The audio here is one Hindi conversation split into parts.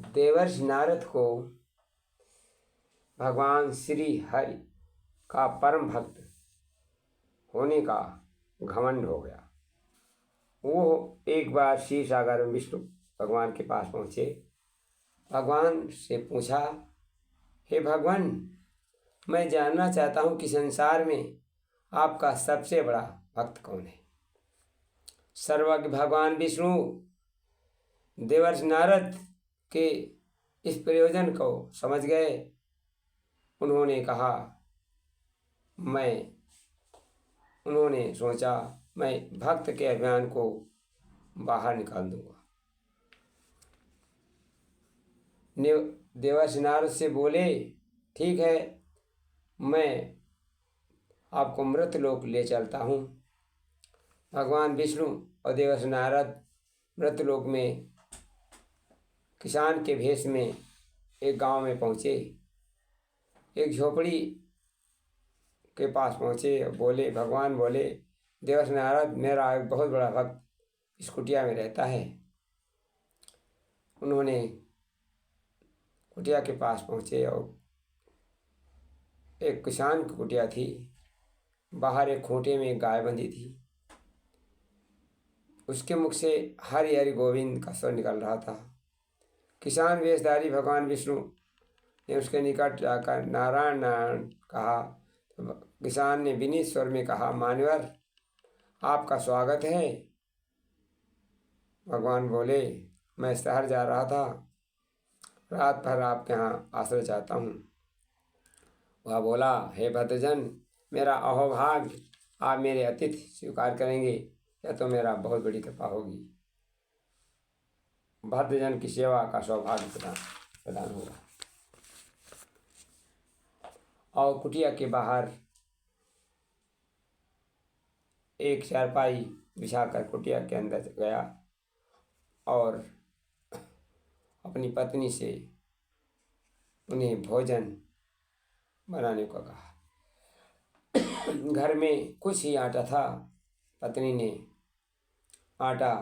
देवर्षि नारद को भगवान श्री हरि का परम भक्त होने का घमंड हो गया। वो एक बार क्षीर सागर में विष्णु भगवान के पास पहुँचे। भगवान से पूछा, हे भगवान, मैं जानना चाहता हूँ कि संसार में आपका सबसे बड़ा भक्त कौन है। सर्वज्ञ भगवान विष्णु देवर्षि नारद के इस प्रयोजन को समझ गए। उन्होंने कहा, उन्होंने सोचा मैं भक्त के अभियान को बाहर निकाल दूंगा। देवर्षि नारद से बोले, ठीक है, मैं आपको मृतलोक ले चलता हूँ। भगवान विष्णु और देवर्षि नारद मृतलोक में किसान के भेष में एक गांव में पहुँचे। एक झोपड़ी के पास पहुँचे। बोले, भगवान बोले, देवर्षि नारद, मेरा एक बहुत बड़ा भक्त इस कुटिया में रहता है। उन्होंने कुटिया के पास पहुँचे और एक किसान की कुटिया थी। बाहर एक खूंटे में एक गाय बंधी थी। उसके मुख से हरि हरि गोविंद का स्वर निकल रहा था। किसान वेशधारी भगवान विष्णु ने उसके निकट जाकर नारायण नारायण कहा। तो किसान ने विनीत स्वर में कहा, मान्यवर, आपका स्वागत है। भगवान बोले, मैं शहर जा रहा था, रात भर आपके यहाँ आश्रय चाहता हूँ। वह बोला, हे भद्रजन, मेरा अहोभाग्य, आप मेरे अतिथि स्वीकार करेंगे, यह तो मेरा बहुत बड़ी कृपा होगी। भद्रजन की सेवा का सौभाग्य प्रदान होगा। और कुटिया के बाहर एक चारपाई बिछाकर कुटिया के अंदर गया और अपनी पत्नी से उन्हें भोजन बनाने को कहा। घर में कुछ ही आटा था। पत्नी ने आटा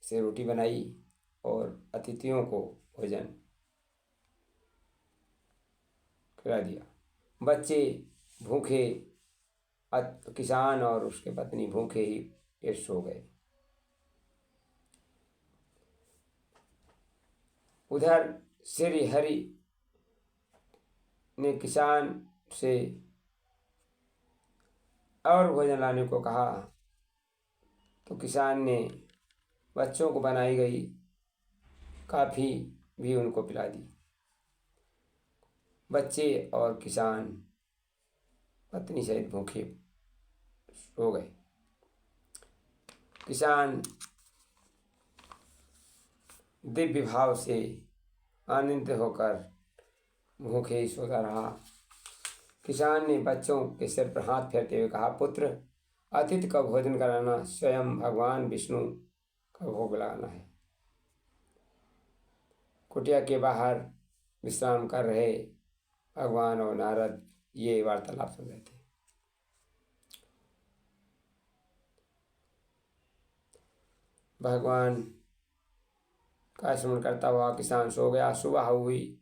से रोटी बनाई और अतिथियों को भोजन खिला दिया। बच्चे भूखे, किसान और उसके पत्नी भूखे ही पेट सो गए। उधर श्री हरि ने किसान से और भोजन लाने को कहा तो किसान ने बच्चों को बनाई गई काफ़ी भी उनको पिला दी। बच्चे और किसान पत्नी सहित भूखे सो गए। किसान दिव्य भाव से आनंदित होकर भूखे ही सोता रहा। किसान ने बच्चों के सिर पर हाथ फेरते हुए कहा, पुत्र, अतिथि का भोजन कराना स्वयं भगवान विष्णु का भोग लगाना है। कुटिया के बाहर विश्राम कर रहे भगवान और नारद ये वार्तालाप सुन रहे थे। भगवान का स्मरण करता हुआ किसान सो गया। सुबह हुई।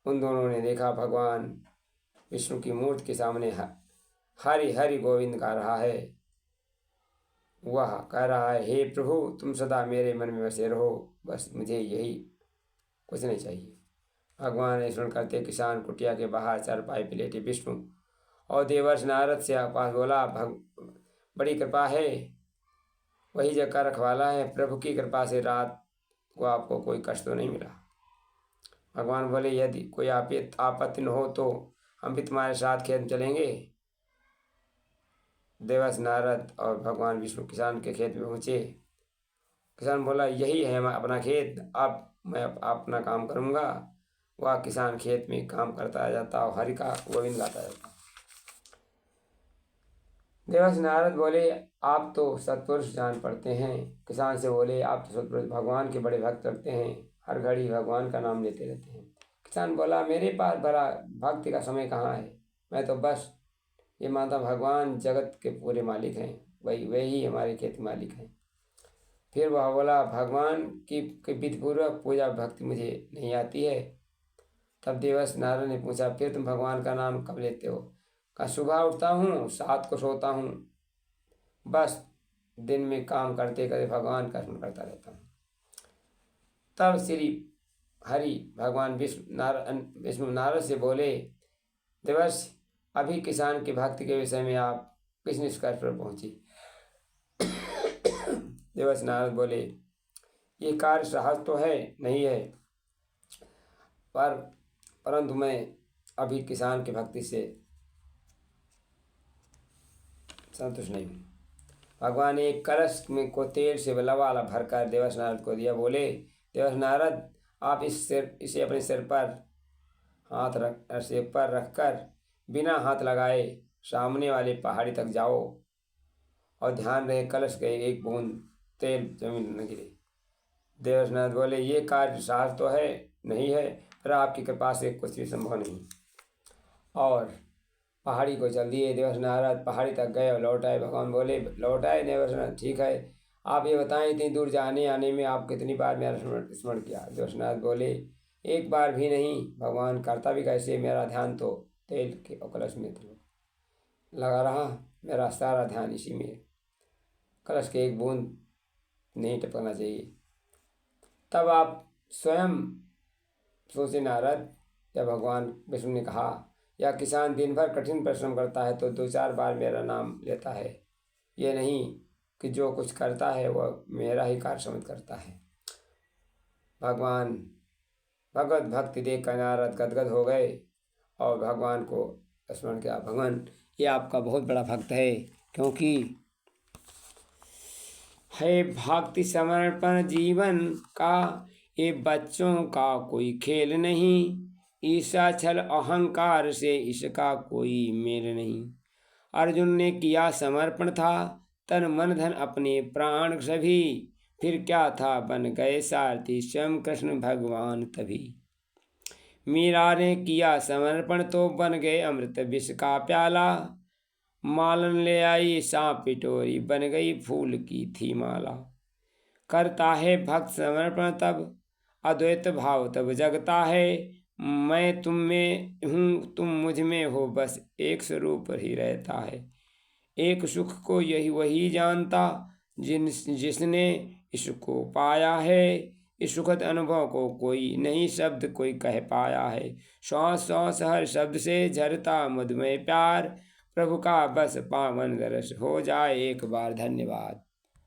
उन दोनों ने देखा भगवान विष्णु की मूर्ति के सामने हरि हरि गोविंद गा रहा है। वह कह रहा है, हे प्रभु, तुम सदा मेरे मन में बसे रहो, बस मुझे यही कुछ नहीं चाहिए। भगवान ने स्मरण करते किसान कुटिया के बाहर चारपाई पे लेटे विष्णु और देवर्षि नारद से पास बोला, बड़ी कृपा है, वही जग का रखवाला है। प्रभु की कृपा से रात को आपको कोई कष्ट तो नहीं मिला। भगवान बोले, यदि कोई आपत्ति न हो तो हम भी तुम्हारे साथ खेत में चलेंगे। देवर्षि नारद और भगवान विष्णु किसान के खेत में पहुँचे। किसान बोला, यही है अपना खेत, अब मैं अपना काम करूँगा। वह किसान खेत में काम करता जाता और हरि का गोविंद गाता जाता। देवर्षि नारद बोले, आप तो सत्पुरुष जान पड़ते हैं। किसान से बोले, आप तो सत्पुरुष भगवान के बड़े भक्त रखते हैं, हर घड़ी भगवान का नाम लेते रहते हैं। किसान बोला, मेरे पास भला भक्ति का समय कहाँ है, मैं तो बस ये मानता भगवान जगत के पूरे मालिक हैं, वही हमारे खेत मालिक हैं। फिर वह बोला, भगवान की विधिपूर्वक पूजा भक्ति मुझे नहीं आती है। तब देवर्षि नारद ने पूछा, फिर तुम भगवान का नाम कब लेते हो? कहा, सुबह उठता हूँ, 7 को सोता हूँ, बस दिन में काम करते करते भगवान का स्मरण करता रहता हूँ। तब श्री हरि भगवान विष्णु नारद से बोले, देवर्षि, अभी किसान की भक्ति के विषय में आप किस निष्कर्ष पर पहुंची? देवर्षि नारद बोले, ये कार्य सहज तो है नहीं है, परंतु मैं अभी किसान की भक्ति से संतुष्ट नहीं हूँ। भगवान ने एक कलश में को तेल से लवाला भरकर देवर्षि नारद को दिया। बोले, देवर्षि नारद, आप इसे अपने सिर पर रखकर बिना हाथ लगाए सामने वाले पहाड़ी तक जाओ और ध्यान रहे कलश के एक बूंद तेल जमीन न गिरे। देवर्षि नारद बोले, ये कार्य साहस तो है नहीं है, पर आपकी कृपा से कुछ भी संभव नहीं। और पहाड़ी को चल दिए। देवर्षि नारद पहाड़ी तक गए और लौट आए। भगवान बोले, लौट आए देवर्षि नारद, ठीक है, आप ये बताएं, इतनी दूर जाने आने में आप कितनी बार मेरा स्मरण किया? देवर्षि नारद बोले, एक बार भी नहीं। भगवान, करता भी कैसे? मेरा ध्यान तो तेल के कलश में लगा रहा, मेरा सारा ध्यान इसी में। कलश के एक बूंद नहीं टपकना चाहिए। तब आप स्वयं सोचे नारद, जब भगवान विष्णु ने कहा, यह किसान दिन भर कठिन परिश्रम करता है तो 2-4 बार मेरा नाम लेता है, ये नहीं कि जो कुछ करता है वह मेरा ही कार्य समझ करता है। भगवान भगवत भक्ति देखकर नारद गदगद हो गए और भगवान को स्मरण किया। भगवान, ये आपका बहुत बड़ा भक्त है, क्योंकि है भक्ति समर्पण जीवन का, ये बच्चों का कोई खेल नहीं, ईर्ष्या छल अहंकार से इसका कोई मेल नहीं। अर्जुन ने किया समर्पण था, तन मन धन अपने प्राण सभी, फिर क्या था बन गए सारथी स्वयं कृष्ण भगवान तभी। मीरा ने किया समर्पण तो बन गए अमृत विष का प्याला, मालन ले आई सांप पिटोरी बन गई फूल की थी माला। करता है भक्त समर्पण तब अद्वैत भाव तब जगता है, मैं तुम में हूँ तुम मुझ में हो, बस एक स्वरूप ही रहता है। एक सुख को यही वही जानता जिसने इसको पाया है, इस सुखद अनुभव को कोई नहीं शब्द कोई कह पाया है। श्वास श्वास हर शब्द से झरता मधुमय प्यार, प्रभु का बस पावन दरस हो जाए एक बार। धन्यवाद।